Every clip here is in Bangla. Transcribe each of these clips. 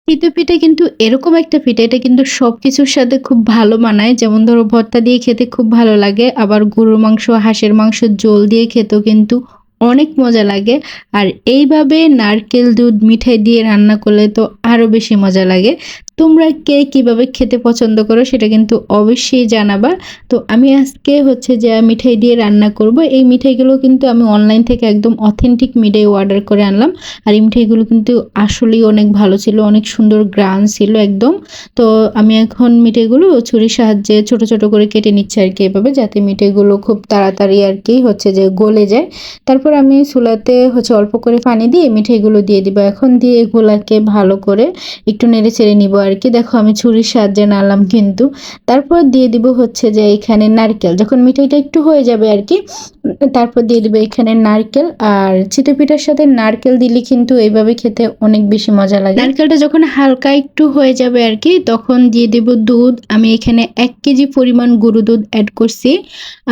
চিতই পিঠা কিন্তু এরকম একটা পিঠা, এটা কিন্তু সবকিছুর সাথে খুব ভালো মানায়। যেমন ধরো ভর্তা দিয়ে খেতে খুব ভালো লাগে। আবার গরুর মাংস, হাঁসের মাংসের ঝোল দিয়ে খেতেও কিন্তু অনেক মজা লাগে। আর এইভাবে নারকেল দুধ মিঠাই দিয়ে রান্না করলে তো আরো বেশি মজা লাগে। তোমরা কে কিভাবে খেতে পছন্দ করো সেটা কিন্তু অবশ্যই জানাবা। তো আমি আজকে হচ্ছে যে মিঠাই দিয়ে রান্না করব। এই মিঠাইগুলো কিন্তু আমি অনলাইন থেকে একদম অথেন্টিক মিঠাই অর্ডার করে আনলাম। আর এই মিঠাইগুলো কিন্তু আসলেই অনেক ভালো ছিল, অনেক সুন্দর গ্রান ছিল একদম। তো আমি এখন মিঠাইগুলো ছুরির সাহায্যে ছোট ছোট করে কেটে নিচ্ছি আর কি, এভাবে, যাতে মিঠাইগুলো খুব তাড়াতাড়ি আর কি হচ্ছে যে গলে যায়। তারপর আমি চুলাতে হচ্ছে অল্প করে পানি দিয়ে মিঠাইগুলো দিয়ে দিব। এখন দিয়ে এগুলাকে ভালো করে একটু নেড়ে চেড়ে নিব আর কি। দেখো আমি ছুরির সাহায্যে নাড়লাম কিন্তু। তারপর দিয়ে দিব হচ্ছে যে এখানে নারকেল, যখন মিঠাইটা একটু হয়ে যাবে আর কি, তারপর দিয়ে দিব এখানে নারকেল। আর চিতই পিঠার সাথে নারকেল দিলে কিন্তু এইভাবে খেতে অনেক বেশি মজা লাগে। নারকেলটা যখন হালকা একটু হয়ে যাবে আর কি, তখন দিয়ে দেব দুধ। আমি এখানে 1 কেজি পরিমাণ গরু দুধ অ্যাড করছি।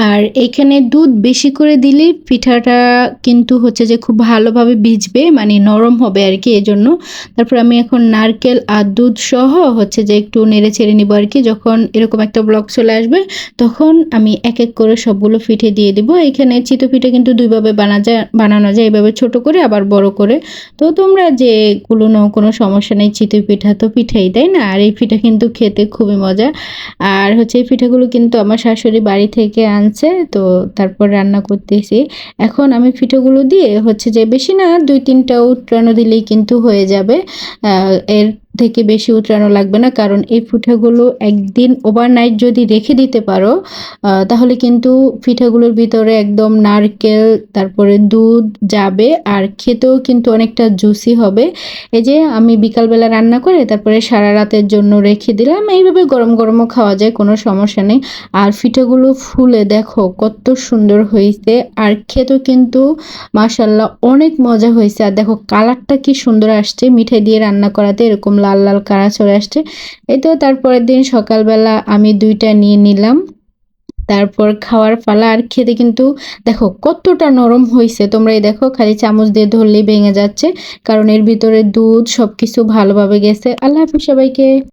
আর এখানে দুধ বেশি করে দিলে পিঠাটা কিন্তু হচ্ছে যে খুব ভালোভাবে ভিজবে, মানে নরম হবে আর কি, এজন্য। তারপর আমি এখন নারকেল আর দুধ সহ হচ্ছে যে একটু নেড়ে ছেড়ে নিব আর কি। যখন এরকম একটা ব্লক চলে আসবে, তখন আমি এক এক করে সবগুলো পিঠে দিয়ে দিব। এখানে চিতই পিঠা কিন্তু দুইভাবে বানানো যায়, এভাবে ছোট করে আবার বড় করে। তো তোমরা যেগুলো নাও কোনো সমস্যা নেই, চিতই পিঠা তো পিঠাই, তাই না? আর এই পিঠা কিন্তু খেতে খুবই মজা। আর হচ্ছে এই পিঠাগুলো কিন্তু আমার শাশুড়ি বাড়ি থেকে আনছে, তো তারপর রান্না করতেছি। এখন আমি পিঠাগুলো দিয়ে হচ্ছে যে বেশি না, 2-3টা উৎরানো দিলেই কিন্তু হয়ে যাবে। এর থেকে বেশি উতরানো লাগবে না, কারণ এই পিঠাগুলো একদিন ওভারনাইট যদি রেখে দিতে পারো, তাহলে কিন্তু পিঠাগুলোর ভিতরে একদম নারকেল, তারপরে দুধ যাবে, আর খেতেও কিন্তু অনেকটা জুসি হবে। এই যে আমি বিকালবেলা রান্না করে তারপরে সারা রাতের জন্য রেখে দিলাম। এইভাবে গরম গরমও খাওয়া যায়, কোনো সমস্যা নেই। আর পিঠাগুলো ফুলে দেখো কত সুন্দর হয়েছে, আর খেতেও কিন্তু মাশাল্লাহ অনেক মজা হয়েছে। আর দেখো কালারটা কি সুন্দর আসছে, মিঠাই দিয়ে রান্না করাতে এরকম লাল লাল কালার চলে আসছে। এই তো তারপরের দিন সকালবেলা আমি 2টা নিয়ে নিলাম। তারপর খাওয়ার পালা। আর খেতে কিন্তু দেখো কতটা নরম হয়েছে, তোমরা এই দেখো খালি চামচ দিয়ে ধরলেই ভেঙে যাচ্ছে, কারণ এর ভিতরে দুধ সবকিছু ভালোভাবে গেছে। আল্লাহ হাফিজ সবাইকে।